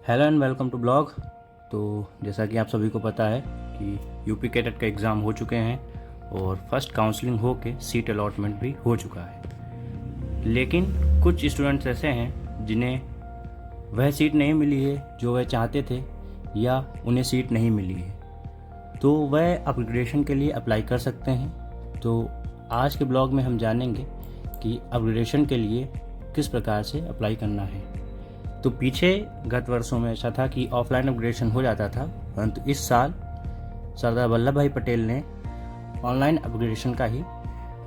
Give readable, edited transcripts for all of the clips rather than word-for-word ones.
Hello and welcome to blog. तो जैसा कि आप सभी को पता है कि यूपी कैडेट का एग्ज़ाम हो चुके हैं और फर्स्ट काउंसलिंग हो के सीट अलॉटमेंट भी हो चुका है। लेकिन कुछ स्टूडेंट्स ऐसे हैं जिन्हें वह सीट नहीं मिली है जो वह चाहते थे या उन्हें सीट नहीं मिली है, तो वह अपग्रेडेशन के लिए अप्लाई कर सकते हैं। तो आज के ब्लॉग में हम जानेंगे कि अपग्रेडेशन के लिए किस प्रकार से अप्लाई करना है। तो पीछे गत वर्षों में ऐसा था कि ऑफलाइन अपग्रेडेशन हो जाता था, परंतु इस साल सरदार वल्लभ भाई पटेल ने ऑनलाइन अपग्रेडेशन का ही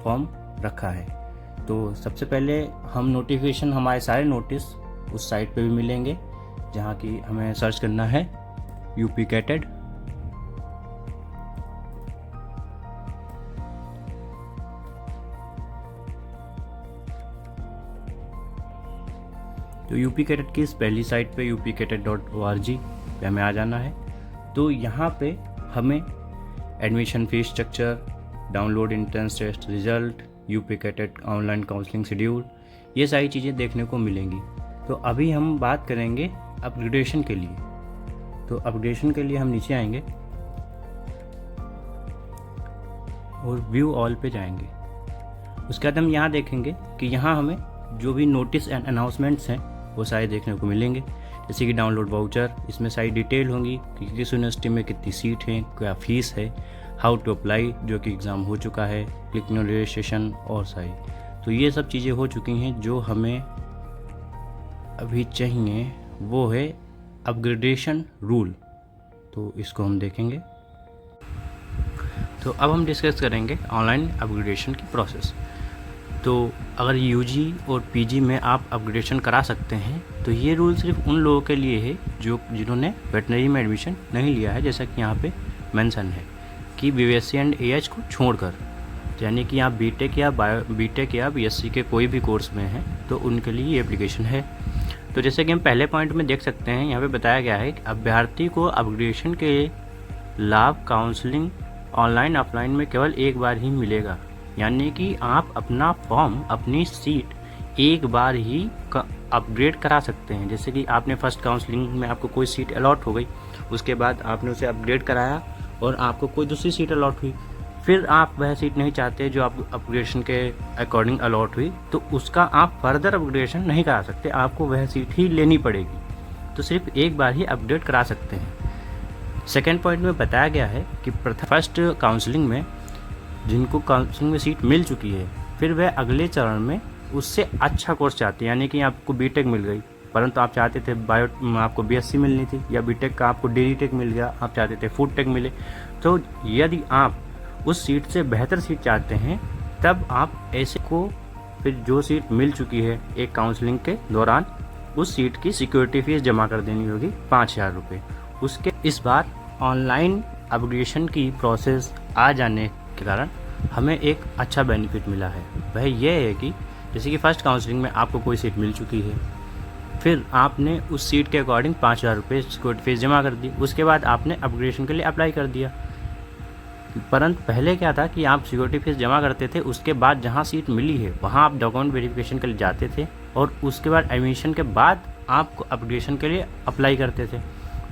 फॉर्म रखा है। तो सबसे पहले हम नोटिफिकेशन, हमारे सारे नोटिस उस साइट पे भी मिलेंगे जहाँ की हमें सर्च करना है यूपी कैटेड। तो यूपी कैटेड की इस पहली साइट पे upcatet.org पे हमें आ जाना है। तो यहाँ पे हमें admission fees structure, download entrance test result, UP CATET online counselling schedule, ये सारी चीज़ें देखने को मिलेंगी। तो अभी हम बात करेंगे अपग्रेडेशन के लिए। तो अपग्रेडेशन के लिए हम नीचे आएंगे और व्यू ऑल पे जाएंगे। उसके बाद हम यहाँ देखेंगे कि यहाँ हमें जो भी नोटिस एंड अनाउंसमेंट्स हैं वो सारे देखने को मिलेंगे, जैसे कि डाउनलोड वाउचर। इसमें सारी डिटेल होंगी कि किस यूनिवर्सिटी में कितनी सीट है, क्या फीस है, हाउ टू अप्लाई जो कि एग्ज़ाम हो चुका है, क्लिक ऑन रजिस्ट्रेशन और सारी। तो ये सब चीज़ें हो चुकी हैं। जो हमें अभी चाहिए वो है अपग्रेडेशन रूल। तो इसको हम देखेंगे। तो अब हम डिस्कस करेंगे ऑनलाइन अपग्रेडेशन की प्रोसेस। तो अगर यूजी और पीजी में आप अपग्रेडेशन करा सकते हैं तो ये रूल सिर्फ उन लोगों के लिए है जिन्होंने वेटनरी में एडमिशन नहीं लिया है, जैसा कि यहाँ पे मेंशन है कि बीएससी एंड एएच को छोड़कर, यानी कि आप बीटेक या बीएससी के कोई भी कोर्स में हैं तो उनके लिए ये एप्लीकेशन है। तो जैसे कि हम पहले पॉइंट में देख सकते हैं, यहाँ पर बताया गया है कि अभ्यर्थी को अपग्रेडेशन के लाभ काउंसलिंग ऑनलाइन ऑफलाइन में केवल एक बार ही मिलेगा, यानी कि आप अपना फॉर्म, अपनी सीट एक बार ही अपग्रेड करा सकते हैं। जैसे कि आपने फर्स्ट काउंसलिंग में आपको कोई सीट अलॉट हो गई, उसके बाद आपने उसे अपग्रेड कराया और आपको कोई दूसरी सीट अलॉट हुई, फिर आप वह सीट नहीं चाहते जो आप अपग्रेडेशन के अकॉर्डिंग अलॉट हुई, तो उसका आप फर्दर अपग्रेडेशन नहीं करा सकते, आपको वह सीट ही लेनी पड़ेगी। तो सिर्फ एक बार ही अपग्रेड करा सकते हैं। सेकेंड पॉइंट में बताया गया है कि फर्स्ट काउंसलिंग में जिनको काउंसलिंग में सीट मिल चुकी है, फिर वह अगले चरण में उससे अच्छा कोर्स चाहते हैं, यानी कि आपको बीटेक मिल गई परंतु आप चाहते थे आपको बीएससी मिलनी थी, या बीटेक का आपको डेली टेक मिल गया, आप चाहते थे फूड टेक मिले। तो यदि आप उस सीट से बेहतर सीट चाहते हैं तब आप ऐसे को, फिर जो सीट मिल चुकी है एक काउंसलिंग के दौरान, उस सीट की सिक्योरिटी फीस जमा कर देनी होगी 5,000 रुपये। उसके इस बार ऑनलाइन अपग्रेडेशन की प्रोसेस आ जाने के कारण हमें एक अच्छा बेनिफिट मिला है। वह यह है कि जैसे कि फर्स्ट काउंसलिंग में आपको कोई सीट मिल चुकी है, फिर आपने उस सीट के अकॉर्डिंग 5,000 रुपये सिक्योरिटी फीस जमा कर दी, उसके बाद आपने अपग्रेडेशन के लिए अप्लाई कर दिया। परंतु पहले क्या था कि आप सिक्योरिटी फीस जमा करते थे, उसके बाद जहाँ सीट मिली है वहाँ आप डॉक्यूमेंट वेरिफिकेशन के लिए जाते थे और उसके बाद एडमिशन के बाद आप अपग्रेडेशन के लिए अप्लाई करते थे।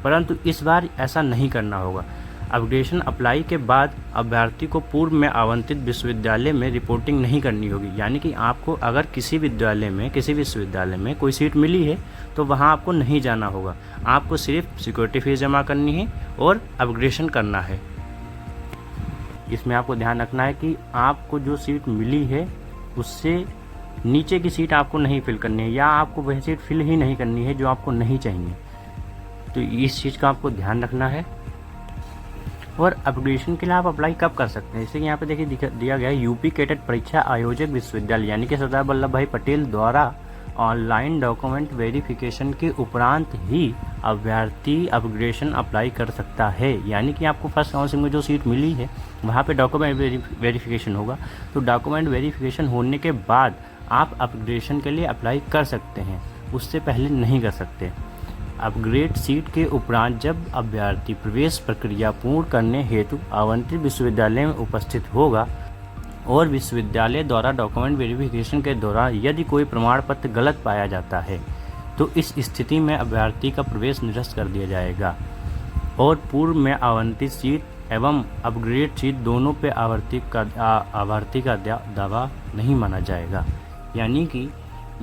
परंतु इस बार ऐसा नहीं करना होगा। अपग्रेडेशन अप्लाई के बाद अभ्यर्थी को पूर्व में आवंटित विश्वविद्यालय में रिपोर्टिंग नहीं करनी होगी, यानी कि आपको अगर किसी विश्वविद्यालय में कोई सीट मिली है तो वहां आपको नहीं जाना होगा, आपको सिर्फ सिक्योरिटी फीस जमा करनी है और अपग्रेडेशन करना है। इसमें आपको ध्यान रखना है कि आपको जो सीट मिली है उससे नीचे की सीट आपको नहीं फिल करनी है, या आपको वह सीट फिल ही नहीं करनी है जो आपको नहीं चाहिए। तो इस चीज़ का आपको ध्यान रखना है। और अपग्रेडेशन के लिए आप अप्लाई कब कर सकते हैं, जैसे कि यहाँ पे देखिए दिया गया है यूपी कैटेड परीक्षा आयोजक विश्वविद्यालय, यानी कि सरदार वल्लभ भाई पटेल द्वारा ऑनलाइन डॉक्यूमेंट वेरिफिकेशन के उपरांत ही अभ्यर्थी अपग्रेडेशन अप्लाई कर सकता है। यानी कि आपको फर्स्ट काउंसलिंग में जो सीट मिली है वहाँ पे डॉक्यूमेंट वेरिफिकेशन होगा, तो डॉक्यूमेंट वेरिफिकेशन होने के बाद आप अपग्रेडेशन के लिए अप्लाई कर सकते हैं, उससे पहले नहीं कर सकते। अपग्रेड सीट के उपरांत जब अभ्यर्थी प्रवेश प्रक्रिया पूर्ण करने हेतु आवंटित विश्वविद्यालय में उपस्थित होगा और विश्वविद्यालय द्वारा डॉक्यूमेंट वेरिफिकेशन के दौरान यदि कोई प्रमाण पत्र गलत पाया जाता है तो इस स्थिति में अभ्यर्थी का प्रवेश निरस्त कर दिया जाएगा और पूर्व में आवंटित सीट एवं अपग्रेड सीट दोनों पे आभार्थी का दावा नहीं माना जाएगा। यानी कि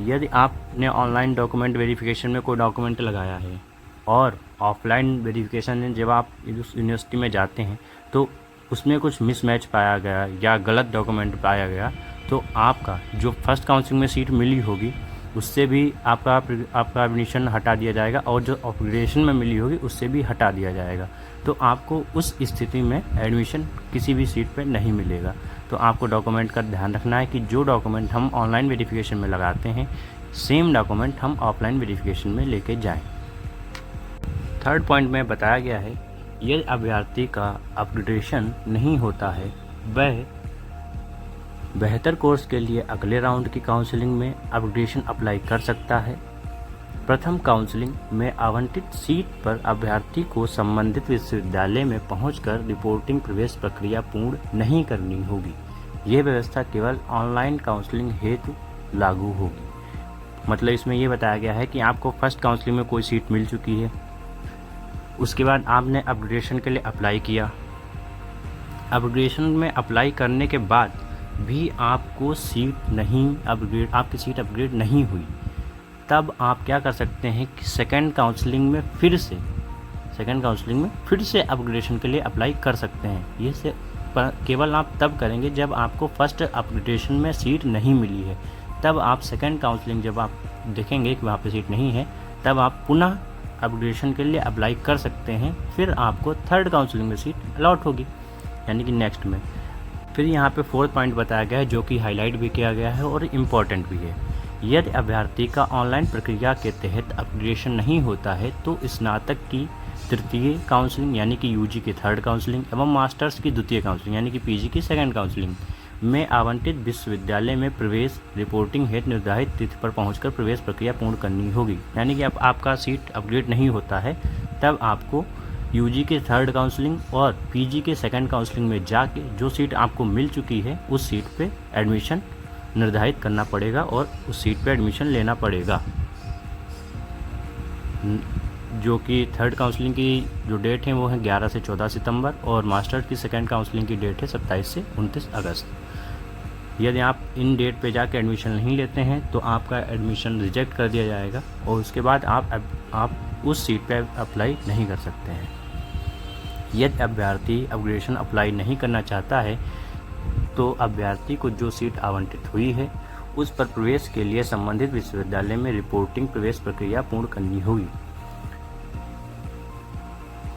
यदि आपने ऑनलाइन डॉक्यूमेंट वेरिफिकेशन में कोई डॉक्यूमेंट लगाया है और ऑफलाइन वेरिफिकेशन में जब आप उस यूनिवर्सिटी में जाते हैं तो उसमें कुछ मिसमैच पाया गया या गलत डॉक्यूमेंट पाया गया, तो आपका जो फर्स्ट काउंसलिंग में सीट मिली होगी उससे भी आपका एडमिशन हटा दिया जाएगा और जो अपग्रेडेशन में मिली होगी उससे भी हटा दिया जाएगा। तो आपको उस स्थिति में एडमिशन किसी भी सीट पर नहीं मिलेगा। तो आपको डॉक्यूमेंट का ध्यान रखना है कि जो डॉक्यूमेंट हम ऑनलाइन वेरिफिकेशन में लगाते हैं सेम डॉक्यूमेंट हम ऑफलाइन वेरिफिकेशन में लेके जाएं। थर्ड पॉइंट में बताया गया है यदि अभ्यर्थी का अपग्रेडेशन नहीं होता है वह बेहतर कोर्स के लिए अगले राउंड की काउंसलिंग में अपग्रेडेशन अप्लाई कर सकता है। प्रथम काउंसलिंग में आवंटित सीट पर अभ्यर्थी को संबंधित विश्वविद्यालय में पहुंचकर रिपोर्टिंग प्रवेश प्रक्रिया पूर्ण नहीं करनी होगी। यह व्यवस्था केवल ऑनलाइन काउंसलिंग हेतु लागू होगी। मतलब इसमें यह बताया गया है कि आपको फर्स्ट काउंसलिंग में कोई सीट मिल चुकी है, उसके बाद आपने अपग्रेडेशन के लिए अप्लाई किया। अपग्रेडेशन में अप्लाई करने के बाद भी आपको आपकी सीट अपग्रेड नहीं हुई, तब आप क्या कर सकते हैं कि सेकंड काउंसलिंग में फिर से अपग्रेडेशन के लिए अप्लाई कर सकते हैं। ये से केवल आप तब करेंगे जब आपको फर्स्ट अपग्रेडेशन में सीट नहीं मिली है, तब आप सेकंड काउंसलिंग जब आप देखेंगे कि वहाँ पे सीट नहीं है तब आप पुनः अपग्रेडेशन के लिए अप्लाई कर सकते हैं। फिर आपको थर्ड काउंसलिंग में सीट अलॉट होगी, यानी कि नेक्स्ट में। फिर यहाँ पे फोर्थ पॉइंट बताया गया है जो कि हाईलाइट भी किया गया है और इम्पॉर्टेंट भी है। यदि अभ्यर्थी का ऑनलाइन प्रक्रिया के तहत अपग्रेडेशन नहीं होता है तो स्नातक की तृतीय काउंसलिंग यानी कि यूजी की थर्ड काउंसलिंग एवं मास्टर्स की द्वितीय काउंसलिंग यानी कि पीजी की सेकंड काउंसलिंग में आवंटित विश्वविद्यालय में प्रवेश रिपोर्टिंग हेतु निर्धारित तिथि पर पहुंचकर प्रवेश प्रक्रिया पूर्ण करनी होगी। यानी कि अब आपका सीट अपग्रेड नहीं होता है तब आपको यूजी के थर्ड काउंसलिंग और पीजी के सेकंड काउंसलिंग में जाके जो सीट आपको मिल चुकी है उस सीट पे एडमिशन निर्धारित करना पड़ेगा और उस सीट पे एडमिशन लेना पड़ेगा। जो कि थर्ड काउंसलिंग की जो डेट है वो है 11 से 14 सितंबर और मास्टर्स की सेकंड काउंसलिंग की डेट है 27 से 29 अगस्त। यदि आप इन डेट पे जाके एडमिशन नहीं लेते हैं तो आपका एडमिशन रिजेक्ट कर दिया जाएगा और उसके बाद आप उस सीट पे अप्लाई नहीं कर सकते हैं। यदि अभ्यर्थी अपग्रेडेशन अप्लाई नहीं करना चाहता है तो अभ्यर्थी को जो सीट आवंटित हुई है उस पर प्रवेश के लिए संबंधित विश्वविद्यालय में रिपोर्टिंग प्रवेश प्रक्रिया पूर्ण करनी होगी।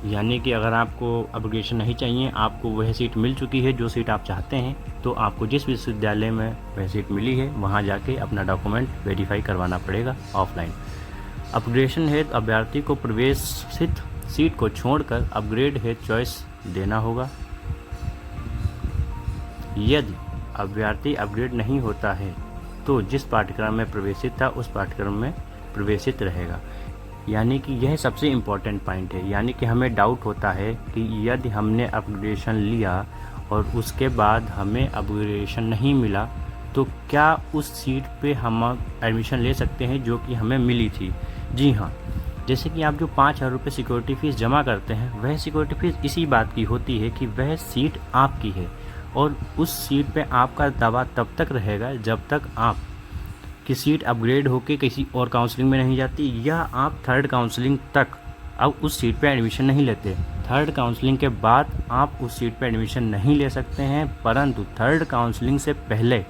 यानी कि अगर आपको अपग्रेडेशन नहीं चाहिए, आपको वह सीट मिल चुकी है जो सीट आप चाहते हैं, तो आपको जिस विश्वविद्यालय में वह सीट मिली है वहाँ जाके अपना डॉक्यूमेंट वेरीफाई करवाना पड़ेगा ऑफलाइन। अपग्रेडेशन हेतु अभ्यर्थी को प्रवेशित सीट को छोड़कर अपग्रेड हेतु चॉइस देना होगा। यदि अभ्यर्थी अपग्रेड नहीं होता है तो जिस पाठ्यक्रम में प्रवेशित था उस पाठ्यक्रम में प्रवेशित रहेगा। यानी कि यह सबसे इम्पॉर्टेंट पॉइंट है। यानी कि हमें डाउट होता है कि यदि हमने अपग्रेडेशन लिया और उसके बाद हमें अपग्रेडेशन नहीं मिला तो क्या उस सीट पे हम एडमिशन ले सकते हैं जो कि हमें मिली थी। जी हाँ, जैसे कि आप जो 5,000 रुपये सिक्योरिटी फ़ीस जमा करते हैं वह सिक्योरिटी फ़ीस इसी बात की होती है कि वह सीट आपकी है और उस सीट पे आपका दावा तब तक रहेगा जब तक आप की सीट अपग्रेड होकर किसी और काउंसलिंग में नहीं जाती या आप थर्ड काउंसलिंग तक अब उस सीट पे एडमिशन नहीं लेते। थर्ड काउंसलिंग के बाद आप उस सीट पे एडमिशन नहीं ले सकते हैं, परंतु थर्ड काउंसलिंग से पहले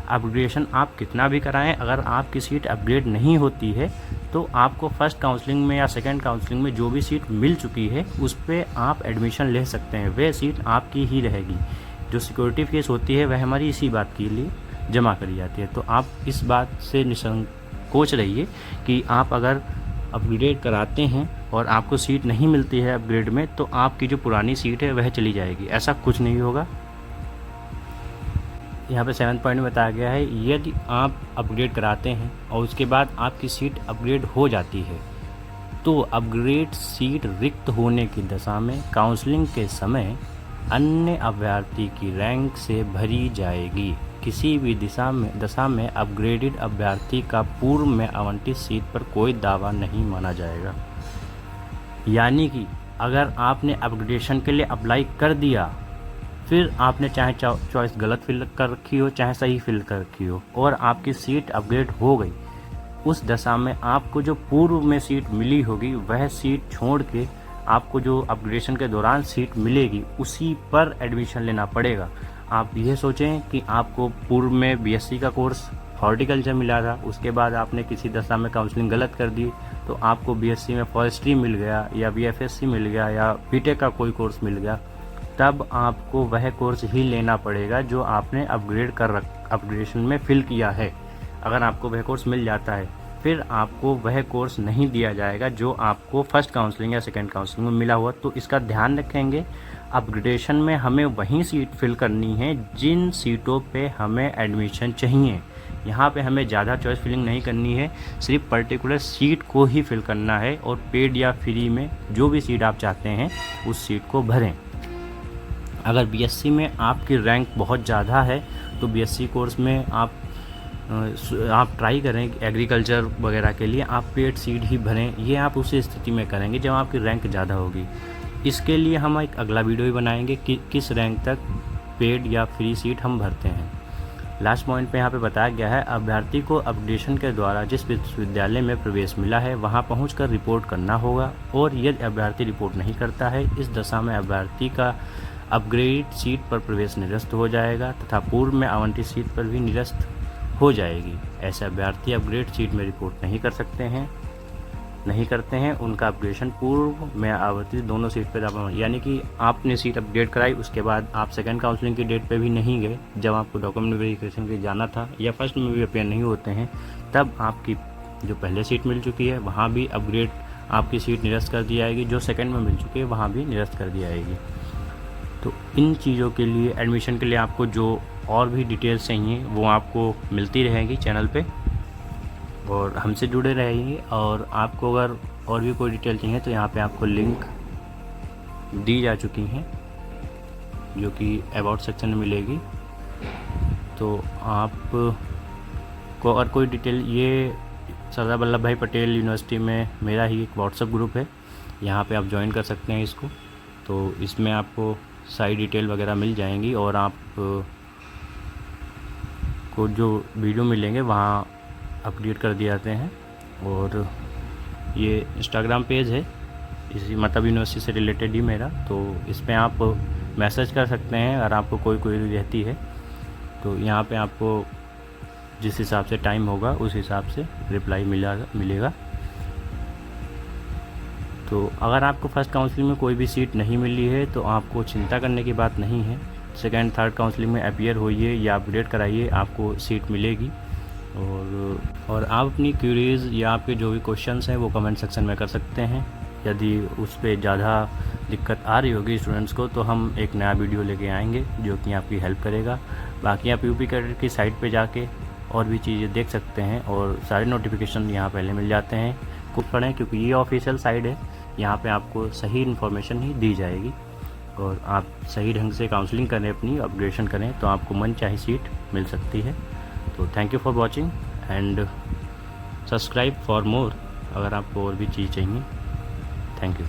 अपग्रेडेशन आप कितना भी कराएं, अगर आपकी सीट अपग्रेड नहीं होती है तो आपको फर्स्ट काउंसलिंग में या सेकंड काउंसलिंग में जो भी सीट मिल चुकी है उस पर आप एडमिशन ले सकते हैं। वह सीट आपकी ही रहेगी। जो सिक्योरिटी फीस होती है वह हमारी इसी बात के लिए जमा करी जाती है। तो आप इस बात से निसंकोच रहिए कि आप अगर अपग्रेड कराते हैं और आपको सीट नहीं मिलती है अपग्रेड में तो आपकी जो पुरानी सीट है वह चली जाएगी। ऐसा कुछ नहीं होगा। यहाँ पे 7 पॉइंट में बताया गया है यदि आप अपग्रेड कराते हैं और उसके बाद आपकी सीट अपग्रेड हो जाती है तो अपग्रेड सीट रिक्त होने की दशा में काउंसलिंग के समय अन्य अभ्यर्थी की रैंक से भरी जाएगी। किसी भी दशा में अपग्रेडेड अभ्यर्थी का पूर्व में आवंटित सीट पर कोई दावा नहीं माना जाएगा। यानी कि अगर आपने अपग्रेडेशन के लिए अप्लाई कर दिया, फिर आपने चाहे चॉइस गलत फिल कर रखी हो चाहे सही फिल कर रखी हो और आपकी सीट अपग्रेड हो गई, उस दशा में आपको जो पूर्व में सीट मिली होगी वह सीट छोड़ के आपको जो अपग्रेडेशन के दौरान सीट मिलेगी उसी पर एडमिशन लेना पड़ेगा। आप ये सोचें कि आपको पूर्व में बीएससी का कोर्स हॉर्टिकल्चर मिला था, उसके बाद आपने किसी दशा में काउंसलिंग गलत कर दी तो आपको बीएससी में फॉरेस्ट्री मिल गया या बीएफएससी मिल गया या बीटेक का कोई कोर्स मिल गया, तब आपको वह कोर्स ही लेना पड़ेगा जो आपने अपग्रेडेशन में फिल किया है। अगर आपको वह कोर्स मिल जाता है फिर आपको वह कोर्स नहीं दिया जाएगा जो आपको फर्स्ट काउंसलिंग या सेकंड काउंसलिंग में मिला हुआ। तो इसका ध्यान रखेंगे, अपग्रेडेशन में हमें वही सीट फिल करनी है जिन सीटों पे हमें एडमिशन चाहिए। यहाँ पे हमें ज़्यादा चॉइस फिलिंग नहीं करनी है, सिर्फ पर्टिकुलर सीट को ही फिल करना है और पेड या फ्री में जो भी सीट आप चाहते हैं उस सीट को भरें। अगर बीएससी में आपकी रैंक बहुत ज़्यादा है तो बीएससी कोर्स में आप ट्राई करें एग्रीकल्चर वगैरह के लिए आप पेड सीट ही भरें। ये आप उसी स्थिति में करेंगे जब आपकी रैंक ज़्यादा होगी। इसके लिए हम एक अगला वीडियो भी बनाएंगे कि किस रैंक तक पेड या फ्री सीट हम भरते हैं। लास्ट पॉइंट पे यहाँ पे बताया गया है, अभ्यर्थी को अपग्रेडेशन के द्वारा जिस विश्वविद्यालय में प्रवेश मिला है वहाँ पहुँचकर रिपोर्ट करना होगा और यदि अभ्यर्थी रिपोर्ट नहीं करता है इस दशा में अभ्यर्थी का अपग्रेड सीट पर प्रवेश निरस्त हो जाएगा तथा पूर्व में आवंटित सीट पर भी निरस्त हो जाएगी। ऐसे अभ्यर्थी अपग्रेड सीट में रिपोर्ट नहीं करते हैं उनका अपग्रेडेशन पूर्व में आवंटित दोनों सीट पर, यानी कि आपने सीट अपग्रेड कराई उसके बाद आप सेकंड काउंसलिंग की डेट पे भी नहीं गए, जब आपको डॉक्यूमेंट वेरिफिकेशन के लिए जाना था या फर्स्ट में भी अपेयर नहीं होते हैं, तब आपकी जो पहले सीट मिल चुकी है वहाँ भी अपग्रेड आपकी सीट निरस्त कर दी जाएगी, जो सेकेंड में मिल चुकी है वहाँ भी निरस्त कर दी जाएगी। तो इन चीज़ों के लिए एडमिशन के लिए आपको जो और भी डिटेल्स चाहिए वो आपको मिलती रहेंगी चैनल पे और हमसे जुड़े रहेंगे। और आपको अगर और भी कोई डिटेल चाहिए तो यहाँ पे आपको लिंक दी जा चुकी हैं जो कि अबाउट सेक्शन में मिलेगी। तो आपको और कोई डिटेल, ये सरदार वल्लभ भाई पटेल यूनिवर्सिटी में मेरा ही एक व्हाट्सएप ग्रुप है, यहाँ पे आप ज्वाइन कर सकते हैं इसको। तो इसमें आपको सारी डिटेल वगैरह मिल जाएंगी और आप को जो वीडियो मिलेंगे वहाँ अपडेट कर दिए जाते हैं। और ये इंस्टाग्राम पेज है इसी मतलब यूनिवर्सिटी से रिलेटेड ही मेरा, तो इस पर आप मैसेज कर सकते हैं अगर आपको कोई क्वेरी रहती है। तो यहाँ पे आपको जिस हिसाब से टाइम होगा उस हिसाब से रिप्लाई मिलेगा। तो अगर आपको फर्स्ट काउंसलिंग में कोई भी सीट नहीं मिली है तो आपको चिंता करने की बात नहीं है, सेकंड थर्ड काउंसलिंग में अपीयर होइए या अपडेट कराइए, आपको सीट मिलेगी। और आप अपनी क्यूरीज़ या आपके जो भी क्वेश्चंस हैं वो कमेंट सेक्शन में कर सकते हैं। यदि उस पर ज़्यादा दिक्कत आ रही होगी स्टूडेंट्स को तो हम एक नया वीडियो लेके आएंगे जो कि आपकी हेल्प करेगा। बाकी आप यूपी कैडेट की साइट पे जाके और भी चीज़ें देख सकते हैं और सारे नोटिफिकेशन यहाँ पहले मिल जाते हैं। खूब पढ़ें क्योंकि ये ऑफिशियल साइट है, यहाँ पे आपको सही इन्फॉर्मेशन ही दी जाएगी और आप सही ढंग से काउंसलिंग करें, अपनी अपग्रेडेशन करें तो आपको मन चाहे सीट मिल सकती है। तो thank you for watching and subscribe for more अगर आपको और भी चीज़ चाहिए। Thank you.